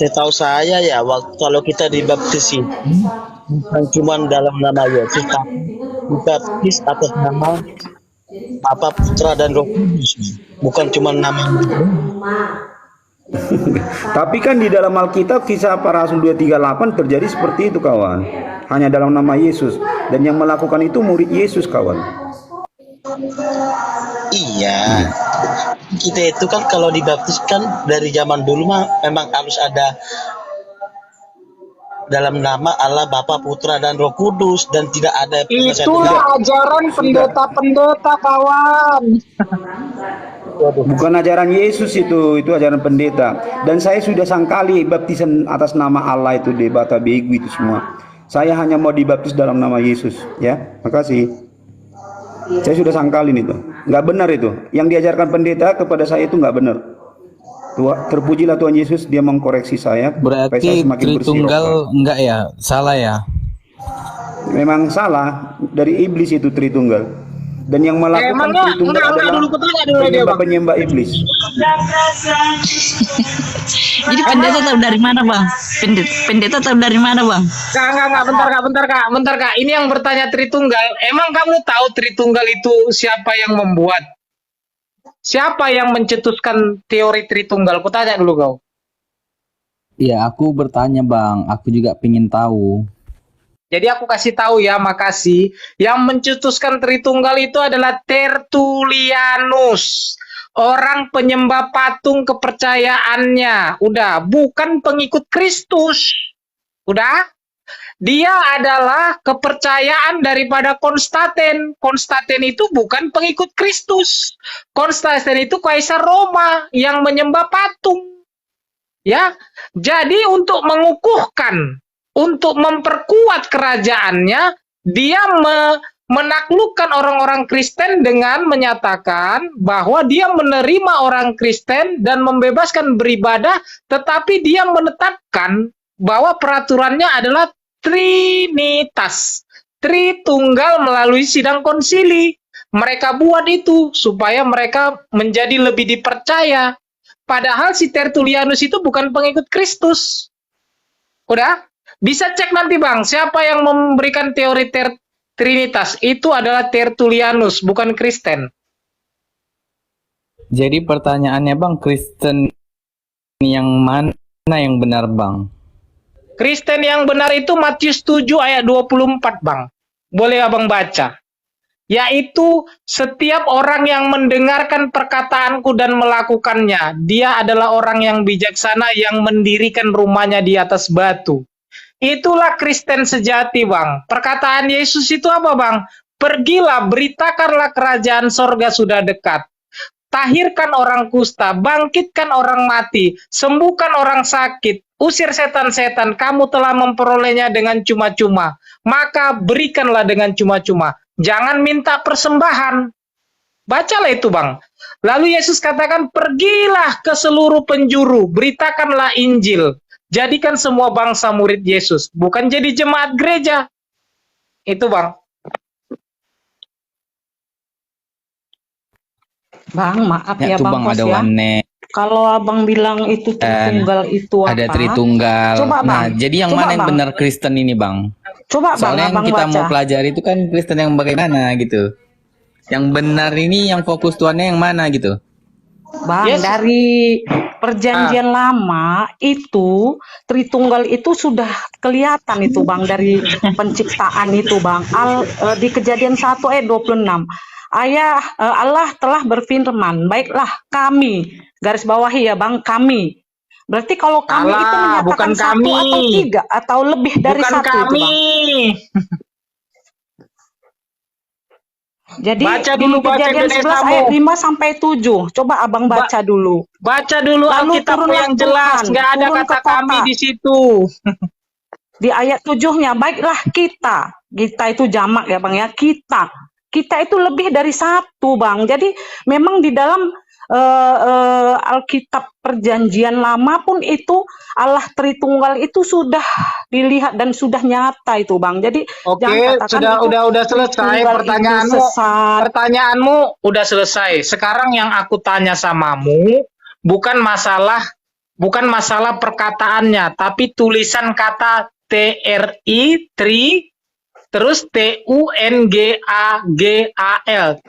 Setahu saya ya, kalau kita dibaptis itu bukan cuma dalam nama Yesus, tapi dibaptis atas nama Bapa, Putra, dan Roh Kudus. Bukan cuma nama. Tapi kan di dalam Alkitab Kisah Para Rasul 238 terjadi seperti itu kawan. Hanya dalam nama Yesus. Dan yang melakukan itu murid Yesus kawan. Iya. Kita itu kan kalau dibaptiskan dari zaman dulu mah memang harus ada dalam nama Allah, Bapa, Putra, dan Roh Kudus, dan tidak ada Itulah ajaran pendeta-pendeta kawan. Bukan ajaran Yesus itu ajaran pendeta. Dan saya sudah sangkali baptisan atas nama Allah itu di Bata Begu itu semua. Saya hanya mau dibaptis dalam nama Yesus, ya. Makasih. Saya sudah sangkalin itu. Nggak benar itu. Yang diajarkan pendeta kepada saya itu nggak benar. Terpujilah Tuhan Yesus, dia mengkoreksi saya. Berarti Tritunggal enggak ya? Salah ya? Memang salah. Dari iblis itu Tritunggal. Dan yang melakukan Tritunggal adalah penyembah iblis. Jadi pendeta tahu dari mana bang? Pendeta tahu dari mana bang? Bentar kak. Ini yang bertanya Tritunggal. Emang kamu tahu Tritunggal itu siapa yang membuat? Siapa yang mencetuskan teori Tritunggal? Aku tanya dulu kau. Iya, aku bertanya bang. Aku juga pengen tahu. Jadi aku kasih tahu ya, makasih. Yang mencetuskan Tritunggal itu adalah Tertullianus. Orang penyembah patung kepercayaannya. Udah, bukan pengikut Kristus. Udah. Dia adalah kepercayaan daripada Konstantin. Konstantin itu bukan pengikut Kristus. Konstantin itu kaisar Roma yang menyembah patung. Ya. Jadi untuk mengukuhkan, untuk memperkuat kerajaannya, dia menaklukkan orang-orang Kristen dengan menyatakan bahwa dia menerima orang Kristen dan membebaskan beribadah, tetapi dia menetapkan bahwa peraturannya adalah Trinitas, Tritunggal melalui sidang konsili. Mereka buat itu supaya mereka menjadi lebih dipercaya. Padahal si Tertullianus itu bukan pengikut Kristus. Udah? Bisa cek nanti bang, siapa yang memberikan teori Trinitas? Itu adalah Tertullianus, bukan Kristen. Jadi pertanyaannya bang, Kristen yang mana yang benar bang? Kristen yang benar itu Matius 7 ayat 24 bang. Boleh abang baca. Yaitu setiap orang yang mendengarkan perkataanku dan melakukannya, dia adalah orang yang bijaksana yang mendirikan rumahnya di atas batu. Itulah Kristen sejati bang. Perkataan Yesus itu apa bang? Pergilah, beritakanlah kerajaan sorga sudah dekat. Tahirkan orang kusta, bangkitkan orang mati, sembuhkan orang sakit, usir setan-setan, kamu telah memperolehnya dengan cuma-cuma. Maka berikanlah dengan cuma-cuma. Jangan minta persembahan. Bacalah itu bang. Lalu Yesus katakan, pergilah ke seluruh penjuru, beritakanlah Injil. Jadikan semua bangsa murid Yesus. Bukan jadi jemaat gereja. Itu bang. Bang, maaf ya bang, ada ya. Wane. Kalau abang bilang itu Tritunggal itu apa? Ada Tritunggal. Coba, bang. Nah, jadi yang Coba, mana yang bang. benar Kristen ini bang? Coba Soalnya bang, yang kita baca. mau pelajari itu kan Kristen yang bagaimana gitu. Yang benar ini yang fokus Tuhannya yang mana gitu. Bang, dari perjanjian lama itu Tritunggal itu sudah kelihatan itu bang dari penciptaan itu bang. Di Kejadian 1 ayat 26. Allah telah berfirman, baiklah kami, garis bawahi ya bang, kami. Berarti kalau kami itu menyatakan bukan satu kami. atau tiga atau lebih dari bukan satu kami. itu bang. Jadi baca di dulu Kejadian 11 ayat 5 sampai 7. Coba abang baca dulu. Baca dulu Lalu Alkitab turunlah yang jelas, Tuhan, nggak ada turun kata ke kota. kami di situ. Di ayat 7-nya, baiklah kita itu jamak ya bang ya, kita itu lebih dari satu bang. Jadi memang di dalam Alkitab perjanjian lama pun itu Allah Tritunggal itu sudah dilihat dan sudah nyata itu bang. Jadi Oke, jangan katakan udah selesai pertanyaanmu. Pertanyaanmu udah selesai. Sekarang yang aku tanya samamu bukan masalah Bukan masalah perkataannya, tapi tulisan kata TRI, terus TUNGAGAL,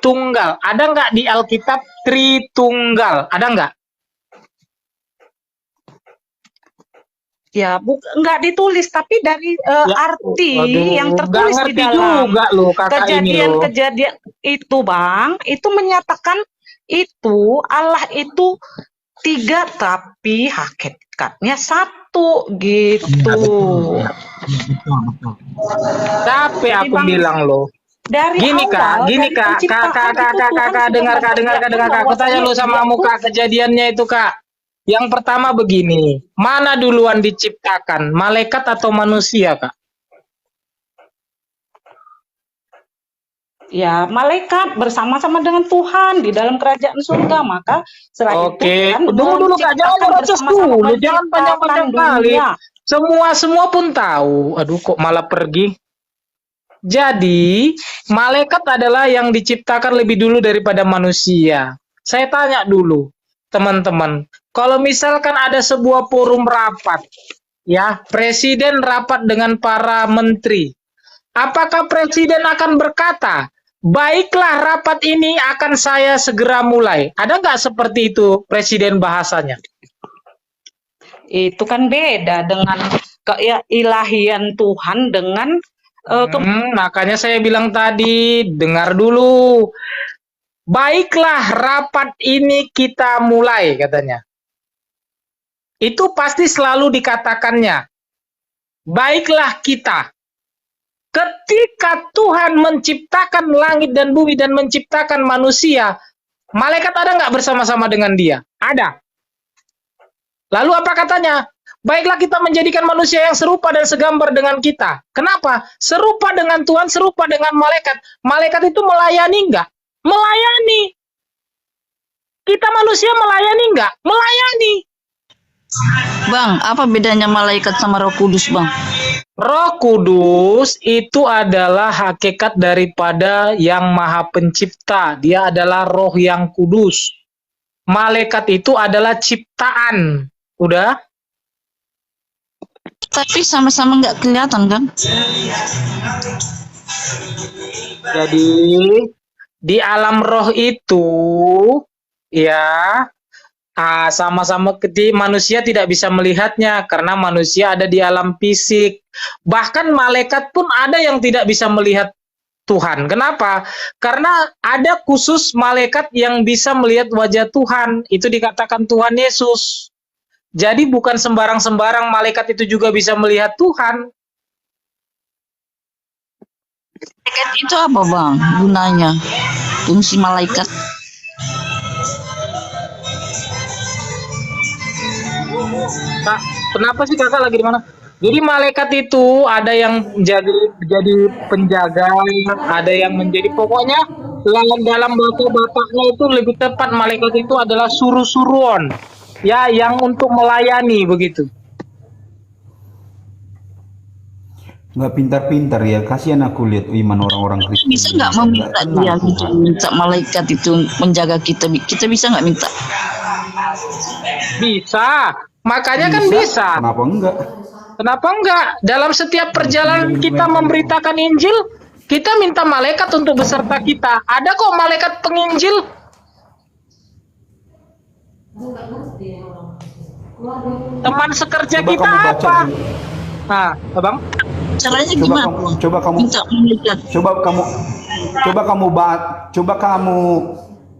tunggal. Ada nggak di Alkitab Tritunggal? Ada nggak? Ya, nggak ditulis, tapi dari arti yang Nggak tertulis di ngerti dalam juga loh kakak ini loh. kejadian-kejadian itu, Bang, itu menyatakan itu Allah itu 3 tapi hakikatnya 1 gitu. Tapi Jadi, aku Bang, bilang loh. dari Gini awal, kak, dari penciptaan itu Tuhan sudah dengar kak, memperlihatkan aku tanya bahwasanya lu sama dia muka kejadiannya itu kak. Yang pertama begini, mana duluan diciptakan, malaikat atau manusia kak? ya malaikat bersama-sama dengan Tuhan di dalam kerajaan surga, maka setelah itu Oke, Tuhan tunggu dulu kak, jangan menciptakan protes bersama-sama dulu, jangan panjang-panjang menciptakan kali. dunia. Semua pun tahu. Aduh, kok malah pergi. Jadi, malaikat adalah yang diciptakan lebih dulu daripada manusia. Saya tanya dulu, teman-teman, kalau misalkan ada sebuah forum rapat, ya, presiden rapat dengan para menteri, apakah presiden akan berkata, baiklah rapat ini akan saya segera mulai? Ada nggak seperti itu presiden bahasanya? Itu kan beda dengan keilahian Tuhan dengan Makanya saya bilang tadi, dengar dulu. Baiklah rapat ini kita mulai, katanya. Itu pasti selalu dikatakannya. Baiklah kita. Ketika Tuhan menciptakan langit dan bumi dan menciptakan manusia, malaikat ada nggak bersama-sama dengan dia? Ada. Lalu apa katanya? Baiklah kita menjadikan manusia yang serupa dan segambar dengan kita. Kenapa? Serupa dengan Tuhan, serupa dengan malaikat. Malaikat itu melayani enggak? Melayani. Kita manusia melayani enggak? Melayani. Bang, apa bedanya malaikat sama Roh Kudus, Bang? Roh Kudus itu adalah hakikat daripada Yang Maha Pencipta. Dia adalah roh yang kudus. Malaikat itu adalah ciptaan. Udah? Tapi sama-sama nggak kelihatan kan? Jadi di alam roh itu ya sama-sama manusia tidak bisa melihatnya karena manusia ada di alam fisik. Bahkan malaikat pun ada yang tidak bisa melihat Tuhan. Kenapa? Karena ada khusus malaikat yang bisa melihat wajah Tuhan. Itu dikatakan Tuhan Yesus. Jadi bukan sembarang-sembarang malaikat itu juga bisa melihat Tuhan. Malaikat itu apa, Bang? Gunanya? Fungsi malaikat? Kak, kenapa sih kakak lagi di mana? Jadi malaikat itu ada yang jadi penjaga, ada yang menjadi pokoknya dalam bahasa bapaknya itu lebih tepat malaikat itu adalah suruh-suruan. Ya, yang untuk melayani begitu. Nggak pintar-pintar ya, kasihan aku lihat iman orang-orang Kristen. Bisa nggak meminta dia gitu, minta malaikat itu menjaga kita? Kita bisa nggak minta? Bisa, makanya kan bisa. Kenapa enggak? Kenapa enggak? Dalam setiap perjalanan kita memberitakan Injil, kita minta malaikat untuk beserta kita. Ada kok malaikat penginjil. Teman sekerja Coba kita kamu baca apa? dulu. Nah, Abang. Caranya gimana, Bang? Coba kamu Minta malaikat. coba kamu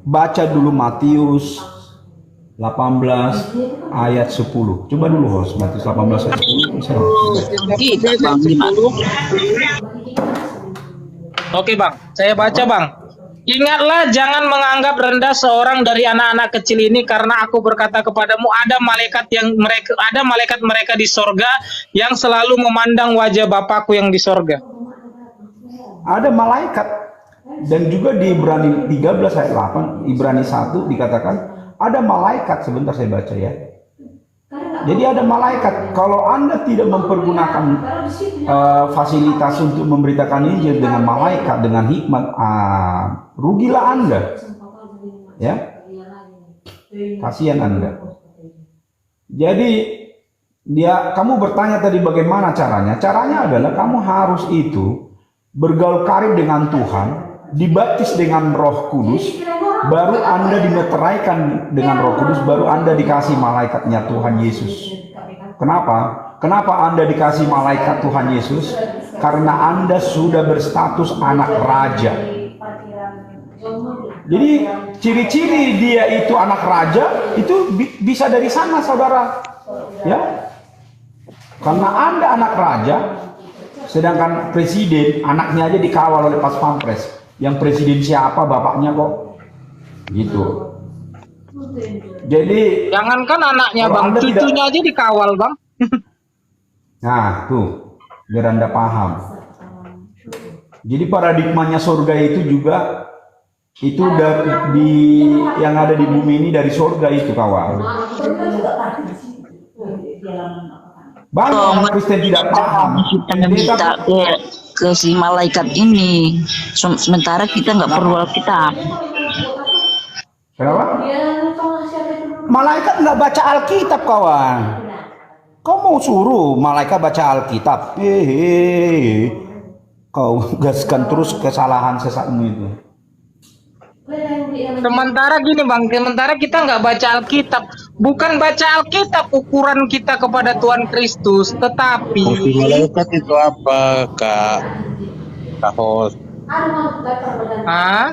baca dulu Matius 18 ayat 10. Coba dulu host, Matius 18 ayat 10. Bisa. Kita, Bang, gimana? Oke, Bang. Saya baca, Bang. Ingatlah jangan menganggap rendah seorang dari anak-anak kecil ini karena aku berkata kepadamu ada malaikat mereka di sorga yang selalu memandang wajah Bapakku yang di sorga. Ada malaikat dan juga di Ibrani 13 ayat 8, Ibrani 1 dikatakan ada malaikat. Sebentar saya baca ya. Jadi ada malaikat. Kalau Anda tidak mempergunakan fasilitas untuk memberitakan Injil dengan malaikat, dengan hikmat, rugilah Anda. Ya, kasihan Anda. Jadi kamu bertanya tadi bagaimana caranya? Caranya adalah kamu harus itu bergaul karib dengan Tuhan, dibaptis dengan Roh Kudus, baru Anda dimeteraikan dengan Roh Kudus, baru Anda dikasih malaikatnya Tuhan Yesus. Kenapa? Kenapa Anda dikasih malaikat Tuhan Yesus? Karena Anda sudah berstatus anak raja. Jadi ciri-ciri dia itu anak raja itu bisa dari sana, saudara. Ya, karena Anda anak raja, sedangkan presiden anaknya aja dikawal oleh pas pampres. Yang presiden siapa, bapaknya kok? Gitu. Jadi Jangankan anaknya kalau bang, Anda tidak- cucunya aja dikawal bang. Nah, tuh, biar Anda paham. Jadi paradigmanya surga itu juga itu yang ada di bumi ini dari surga itu, kawan. Banyak orang Kristen tidak paham. Kita meminta ke si malaikat ini, sementara kita nggak perlu Alkitab. Kenapa? Malaikat nggak baca Alkitab, kawan. Kau mau suruh malaikat baca Alkitab? Kau gaskan terus kesalahan sesatmu itu. Sementara gini bang, sementara kita nggak baca Alkitab. Bukan baca Alkitab ukuran kita kepada Tuhan Kristus, tetapi Fungsi malaikat itu apa, Kak Host? ah,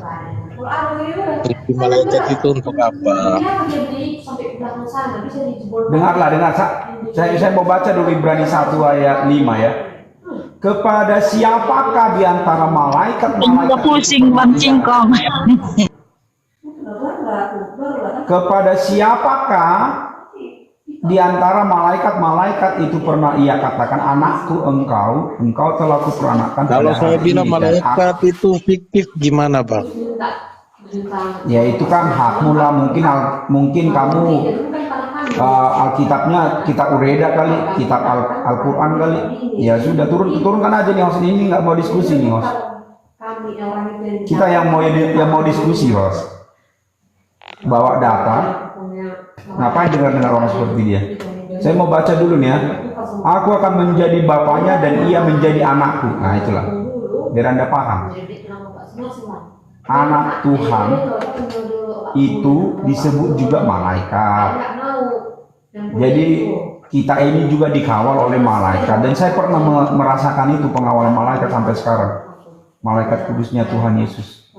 Fungsi malaikat itu untuk apa? Dengarlah, dengar. Saya mau baca dulu Ibrani 1 ayat 5 ya. Kepada siapakah di antara Kita malaikat-malaikat? pusing bang Cingkong. Kepada siapakah di antara malaikat-malaikat itu pernah ia katakan, anakku engkau telah kuperanakan. Kalau pada saya hari bilang ini, dan malaikat itu fiktif, gimana, Bang? ya itu kan hakmu lah. Mungkin kamu Alkitabnya kitab Ureda kali, kitab Al-Quran kali. Ya sudah, turunkan aja nih host, ini nggak mau diskusi nih host. Kita yang mau diskusi host. Bawa data. Ngapain dengar orang seperti dia? Saya mau baca dulu nih ya. Aku akan menjadi bapaknya dan ia menjadi anakku. Nah itulah, biar Anda paham. Anak Tuhan itu disebut juga malaikat. Jadi kita ini juga dikawal oleh malaikat, dan saya pernah merasakan itu, pengawalan malaikat sampai sekarang. Malaikat kudusnya Tuhan Yesus.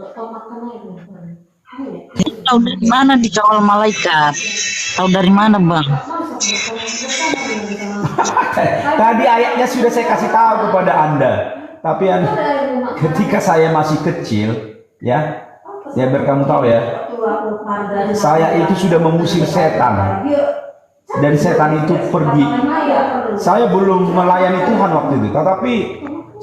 Tahu dari mana dikawal malaikat? Tahu dari mana bang? Tadi ayatnya sudah saya kasih tahu kepada Anda, tapi ketika saya masih kecil, ya biar kamu tahu ya, saya itu sudah mengusir setan, dan setan itu pergi. Saya belum melayani Tuhan waktu itu, tetapi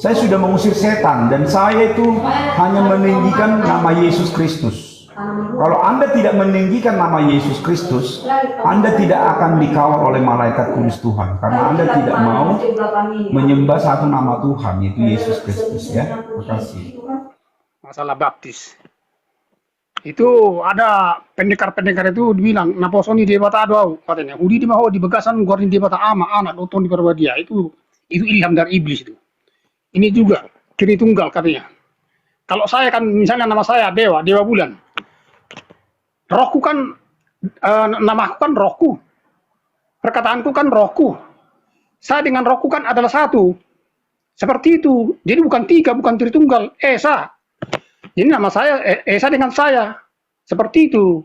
saya sudah mengusir setan, dan saya itu hanya meninggikan nama Yesus Kristus. Kalau Anda tidak meninggikan nama Yesus Kristus, Anda tidak akan dikawal oleh malaikat kudus Tuhan, karena Anda tidak mau menyembah satu nama Tuhan, yaitu Yesus Kristus. Ya, terima kasih. Masalah baptis itu ada pendekar-pendekar itu bilang naposoni debata doau, katanya udi di maho di begasan gorni debata ama anak doton di perbadia, itu ilham dari iblis itu. Ini juga kiri tunggal katanya. Kalau saya kan misalnya nama saya Dewa Bulan, rohku kan namaku kan rohku, perkataanku kan rohku, saya dengan rohku kan adalah satu, seperti itu. Jadi bukan tiga, bukan Tritunggal, Esa. Ini nama saya Esa dengan saya, seperti itu.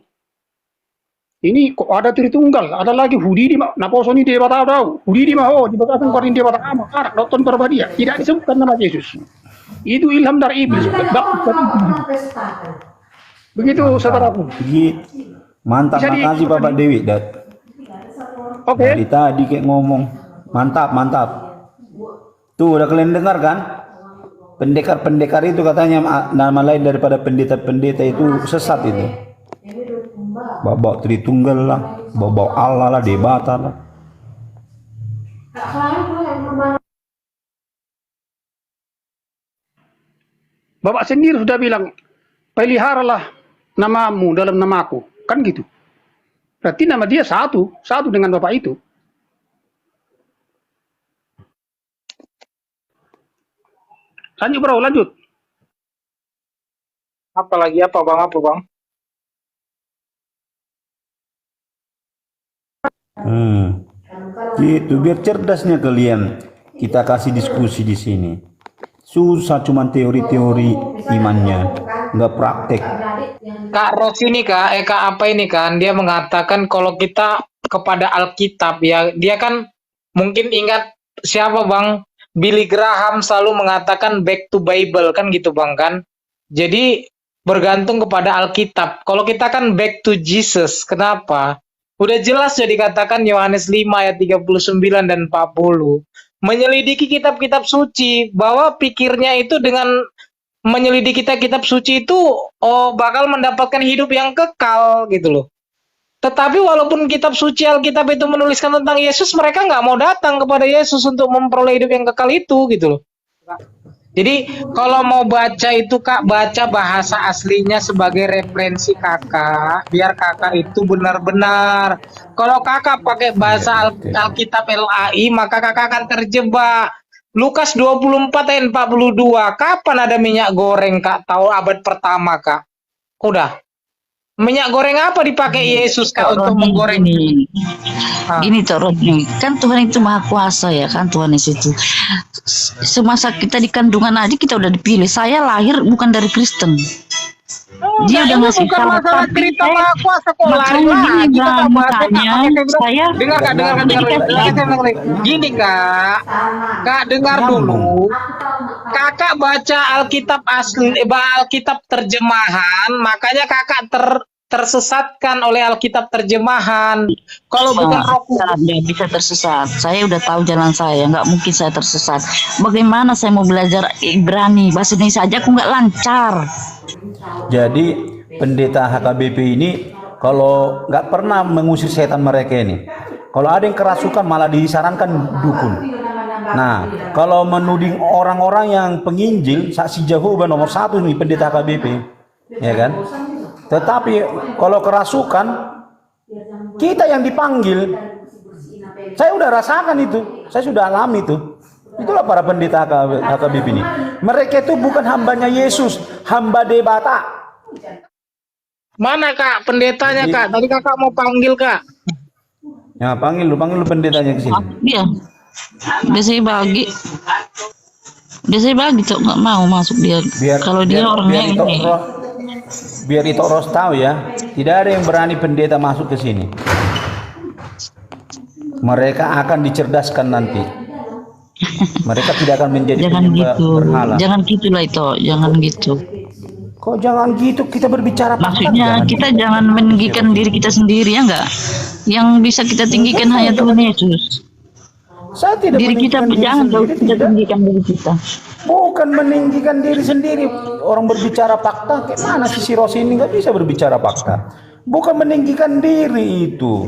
Ini kok ada Tritunggal, ada lagi Hudi di naposoni dewa tahu, Hudi di maho di bakasan korin dewa ama anak doton perbadia, tidak disebutkan nama Yesus. Itu ilham dari iblis. Begitu saudaraku. Mantap, makasih Bapak Dewi. Oke. Dari tadi kayak ngomong, mantap. Tuh udah kalian dengar kan? Pendekar-pendekar itu katanya nama lain daripada pendeta-pendeta itu sesat itu. Bawa Tritunggal lah, bawa Allah lah, debata lah. Bapak sendiri sudah bilang, peliharalah namamu dalam namaku, kan gitu. Berarti nama dia satu dengan Bapak itu. Lanjut bro, lanjut. Apalagi apa bang? Apa bang? Gitu, biar cerdasnya kalian. Kita kasih diskusi di sini. Susah cuman teori-teori imannya, nggak praktek. Kak Ros ini kak apa ini kan dia mengatakan kalau kita kepada Alkitab ya, dia kan mungkin ingat siapa bang, Billy Graham selalu mengatakan back to Bible kan gitu bang kan. Jadi bergantung kepada Alkitab. Kalau kita kan back to Jesus. Kenapa? Udah jelas ya dikatakan Yohanes 5 ayat 39 dan 40. Menyelidiki kitab-kitab suci, bahwa pikirnya itu dengan menyelidiki kitab suci itu bakal mendapatkan hidup yang kekal gitu loh. Tetapi walaupun kitab suci Alkitab itu menuliskan tentang Yesus, mereka nggak mau datang kepada Yesus untuk memperoleh hidup yang kekal itu gitu loh. Jadi kalau mau baca itu kak, baca bahasa aslinya sebagai referensi kakak, biar kakak itu benar-benar. Kalau kakak pakai bahasa Alkitab LAI, maka kakak akan terjebak. Lukas 24 ayat 42, kapan ada minyak goreng kak? Tahu abad pertama kak? Udah. Minyak goreng apa dipakai Yesus kak untuk menggoreng? Gini toh Rodney, kan Tuhan itu maha kuasa ya kan, Tuhan Yesus itu. Semasa kita di kandungan aja kita udah dipilih. Saya lahir bukan dari Kristen. Dia udah ngasih tahu, tapi saya makanya gini bang, makanya saya dengar gini kak dengar dulu. Kakak baca Alkitab asli, Alkitab terjemahan, makanya kakak tersesatkan oleh Alkitab terjemahan. Kalau bukan Roh nggak bisa tersesat. Saya udah tahu jalan saya, nggak mungkin saya tersesat. Bagaimana saya mau belajar Ibrani, bahasa Indonesia aja aku nggak lancar. Jadi pendeta HKBP ini kalau nggak pernah mengusir setan mereka ini. Kalau ada yang kerasukan malah disarankan dukun. Nah, kalau menuding orang-orang yang penginjil, saksi Jehovah nomor 1 nih pendeta HKBP, ya kan? Tetapi kalau kerasukan, kita yang dipanggil. Saya udah rasakan itu, saya sudah alami itu. Itulah para pendeta HKBP ini. Mereka itu bukan hambanya Yesus, hamba debata. Mana kak pendetanya kak? Tadi kakak mau panggil kak. Ya panggil lu pendetanya ke sini. Dia, saya bagi. Saya bagi tuh nggak mau masuk dia. Kalau dia orangnya ini. Biar itu Ros tahu ya, tidak ada yang berani pendeta masuk ke sini. Mereka akan dicerdaskan nanti. Mereka tidak akan menjadi penyembah berhala. Jangan gitulah itu, jangan gitu. Kok jangan gitu, kita berbicara maksudnya kita jangan meninggikan diri kita sendiri ya enggak. Yang bisa kita tinggikan hanya Tuhan Yesus. Saya tidak diri kita jangan kita tinggikan diri kita. Bukan meninggikan diri sendiri. Orang berbicara fakta, kayak mana si Ros ini nggak bisa berbicara fakta. Bukan meninggikan diri itu.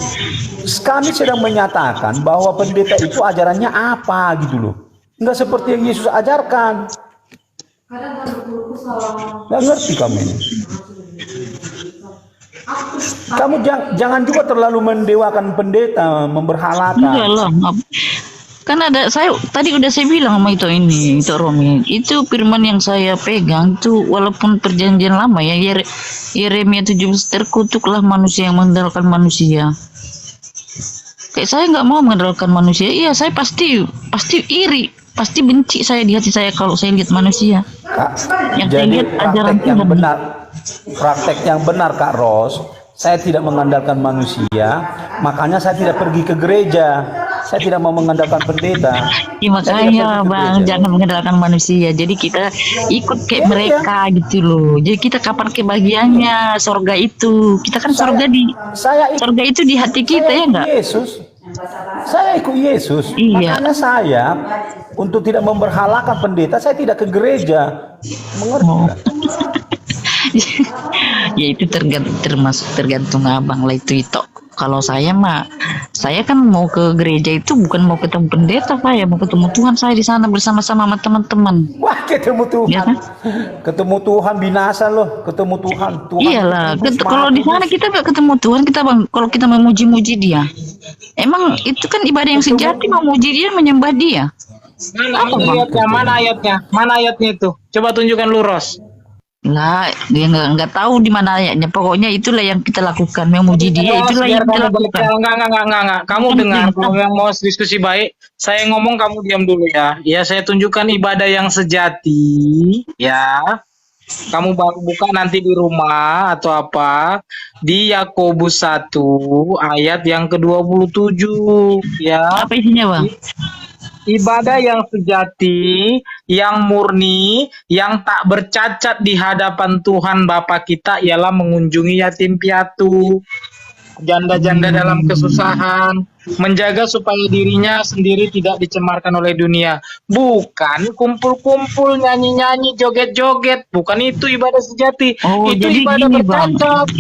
Kami sedang menyatakan bahwa pendeta itu ajarannya apa gitu loh. Nggak seperti yang Yesus ajarkan. Nggak ngerti kamu ini. Kamu jangan juga terlalu mendewakan pendeta, memberhalakan. Iyalah, kan ada saya tadi udah saya bilang sama itu Romi, itu firman yang saya pegang itu walaupun perjanjian lama ya, Yeremia 17, terkutuklah manusia yang mengandalkan manusia. Kayak saya nggak mau mengandalkan manusia. Iya, saya pasti iri, pasti benci saya di hati saya kalau saya lihat manusia. Yang saya lihat ajaran yang benar, praktek yang benar Kak Ros. Saya tidak mengandalkan manusia, makanya saya tidak pergi ke gereja. Saya tidak mau mengandalkan pendeta. Ya, makanya bang, jangan mengandalkan manusia. Jadi kita ikut kayak mereka gitu loh. Jadi kita kapan kebahagiaannya sorga itu? Kita kan sorga sorga itu di hati kita ya enggak? Yesus. Saya ikut Yesus. Iya. Makanya saya untuk tidak memberhalakan pendeta, saya tidak ke gereja. Mengerti? Ya itu tergantung abang lah itu. Kalau saya mah, saya kan mau ke gereja itu bukan mau ketemu pendeta, Pak, ya mau ketemu Tuhan. Saya di sana bersama-sama sama teman-teman. Wah, ketemu Tuhan. Ya kan? Ketemu Tuhan binasa loh, ketemu Tuhan. Iyalah, kalau di sana kita nggak ketemu Tuhan, kita bang, kalau kita memuji-muji Dia, emang itu kan ibadah yang sejati, memuji Dia, menyembah Dia. Mana ayatnya itu? Coba tunjukkan lu, Ros. Lah, dia nggak tahu di mana ayatnya. Pokoknya itulah yang kita lakukan, memuji Dia. Itulah yang kita lakukan. Enggak. Kamu dengar, kalau yang mau diskusi baik, saya ngomong kamu diam dulu ya. Ya, saya tunjukkan ibadah yang sejati, ya. Kamu baru buka nanti di rumah atau apa, di Yakobus 1 ayat yang ke-27, ya. Apa isinya, Bang? Ibadah yang sejati, yang murni, yang tak bercacat di hadapan Tuhan Bapa kita ialah mengunjungi yatim piatu, janda-janda dalam kesusahan, menjaga supaya dirinya sendiri tidak dicemarkan oleh dunia. Bukan kumpul-kumpul, nyanyi-nyanyi, joget-joget. Bukan itu ibadah sejati. Oh, Itu jadi ibadah gini, Bang. bercacat.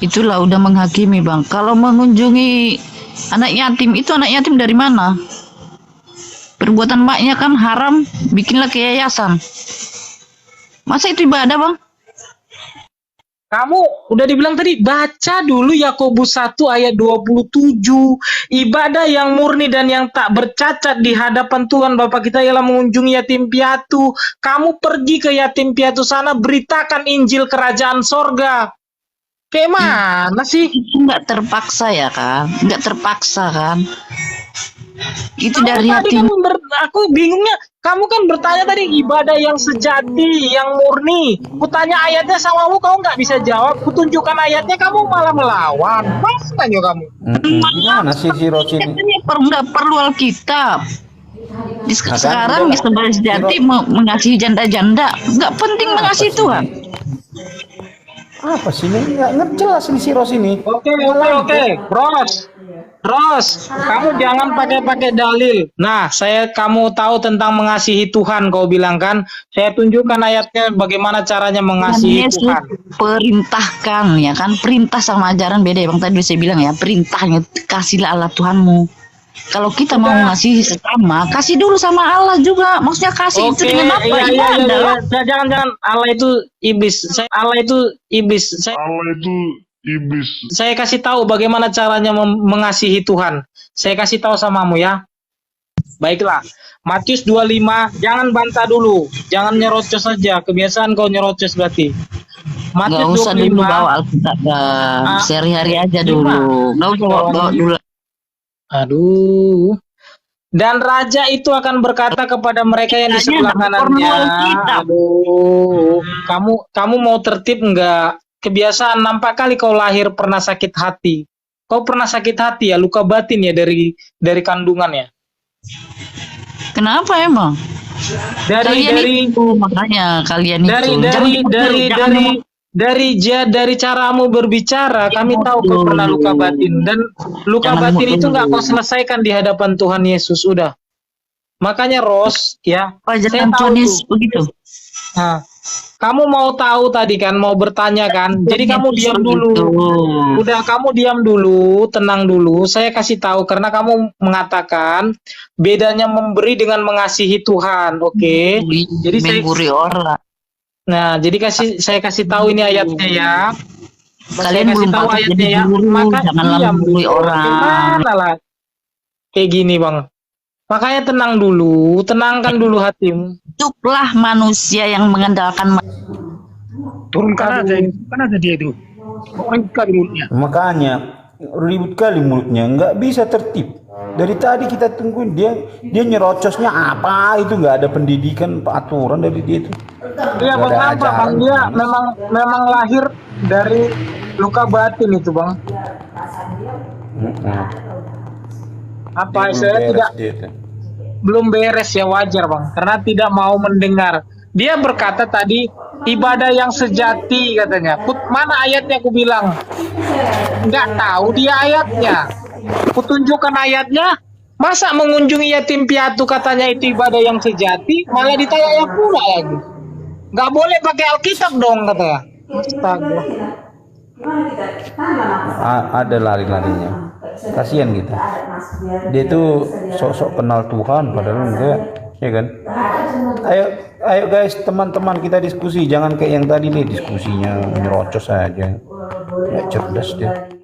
Itulah udah menghakimi, Bang. Kalau mengunjungi anak yatim, itu anak yatim dari mana? Perbuatan maknya kan haram, bikinlah ke yayasan. Masa itu ibadah, Bang? Kamu udah dibilang tadi, baca dulu Yakobus 1 ayat 27. Ibadah yang murni dan yang tak bercacat di hadapan Tuhan Bapa kita ialah mengunjungi yatim piatu. Kamu pergi ke yatim piatu sana, beritakan Injil Kerajaan Sorga. Kayak mana sih? Itu nggak terpaksa ya kan? Nggak terpaksa kan? Itu Kamu dari tadi hati. kan aku bingungnya, kamu kan bertanya tadi ibadah yang sejati, yang murni. Kutanya ayatnya sama kamu nggak bisa jawab. Kutunjukkan ayatnya, kamu malah melawan. Mas tanya kamu. Gimana sih si Ros ini? Katanya nggak perlu Alkitab. Sekarang udah. ibadah sejati mengasihi janda-janda. Nggak penting mengasihi Tuhan. Apa sih ini? Nggak jelas ini si Ros ini. Oke. Ros, kamu jangan pakai dalil. Nah, kamu tahu tentang mengasihi Tuhan, kau bilang kan? Saya tunjukkan ayatnya bagaimana caranya mengasihi Yesus Tuhan. perintahkan ya kan, perintah sama ajaran beda ya Bang. Tadi saya bilang ya, perintahnya kasihlah Allah Tuhanmu. Kalau kita mau mengasihi sesama, kasih dulu sama Allah juga. Maksudnya kasih itu dengan apa? Ibadah. Jangan Allah itu iblis. Allah itu iblis. Saya kasih tahu bagaimana caranya mengasihi Tuhan. Saya kasih tahu samamu ya. Baiklah. Matius 25, jangan bantah dulu. Jangan nyerocos saja. Kebiasaan kau nyerocos berarti. Nggak Matius usah 25. dulu bawa Alkitab, sehari-hari aja dulu. Nggak usah bawa dulu. Aduh. Dan raja itu akan berkata kepada mereka yang di sebelah kanannya, aduh, kamu mau tertib enggak? Kebiasaan nampak kali kau lahir pernah sakit hati. Kau pernah sakit hati ya, luka batin ya dari kandungan ya. Kenapa emang? Dari makanya kalian dari caramu berbicara kami tahu kau pernah luka batin, dan luka batin itu nggak kau selesaikan di hadapan Tuhan Yesus. Udah, makanya Ros ya, saya tahu tuh. begitu. Nah, kamu mau tahu tadi kan, mau bertanya kan, jadi kamu diam dulu. Udah, kamu diam dulu, tenang dulu. Saya kasih tahu karena kamu mengatakan bedanya memberi dengan mengasihi Tuhan, oke? Jadi mengguri orang. Nah, jadi saya kasih tahu ini ayatnya ya. Kalian belum tahu patut ayatnya jadi ya. guru, Maka janganlah diam menggurui dulu. orang. Gimana lah? Kayak gini, Bang. Makanya tenang dulu, tenangkan dulu hatimu. Cuklah manusia yang mengandalkan Turunkan aja dia itu. Orang kali mulutnya. Makanya ribut kali mulutnya, nggak bisa tertib. Dari tadi kita tungguin dia nyerocosnya apa itu, nggak ada pendidikan aturan dari dia itu. Iya Bang, apa Bang, dia memang lahir dari luka batin itu Bang. Apa saya tidak belum beres ya, wajar Bang, karena tidak mau mendengar. Dia berkata tadi ibadah yang sejati katanya. Mana ayatnya aku bilang? Nggak tahu dia ayatnya. Kutunjukkan ayatnya. Masa mengunjungi yatim piatu katanya itu ibadah yang sejati, malah ditanya pula lagi. Nggak boleh pakai Alkitab dong katanya. Astaga. Ada lari-larinya. Kasihan kita. Dia tuh sok-sok kenal Tuhan padahal enggak, ya kan? Ayo guys, teman-teman kita diskusi, jangan kayak yang tadi nih diskusinya nyerocos aja. Nggak cerdas dia.